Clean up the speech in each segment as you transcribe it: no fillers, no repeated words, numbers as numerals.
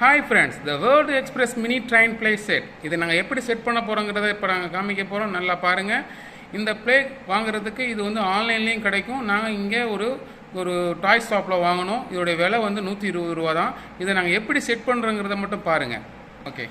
Hi friends, the world express mini train play set. இதை நாங்கள் எப்படி செட் பண்ண போகிறோங்கிறத இப்போ நாங்கள் காமிக்க போகிறோம். நல்லா பாருங்கள். இந்த ப்ளே வாங்குறதுக்கு இது வந்து ஆன்லைன்லேயும் கிடைக்கும். நாங்கள் இங்கே ஒரு டாய் ஷாப்பில் வாங்கினோம். இதோடைய விலை வந்து 120 ரூபா தான். இதை நாங்கள் எப்படி செட் பண்ணுறோங்கிறத மட்டும் பாருங்கள். ஓகே,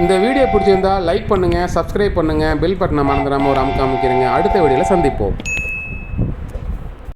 இந்த வீடியோ பிடிச்சிருந்தால் லைக் பண்ணுங்கள், சப்ஸ்கிரைப் பண்ணுங்கள், பெல் பட்டனை மறந்துடாமல் ஒரு அமுக்க அமைக்கிறீங்க. அடுத்த வீடியோவில் சந்திப்போம்.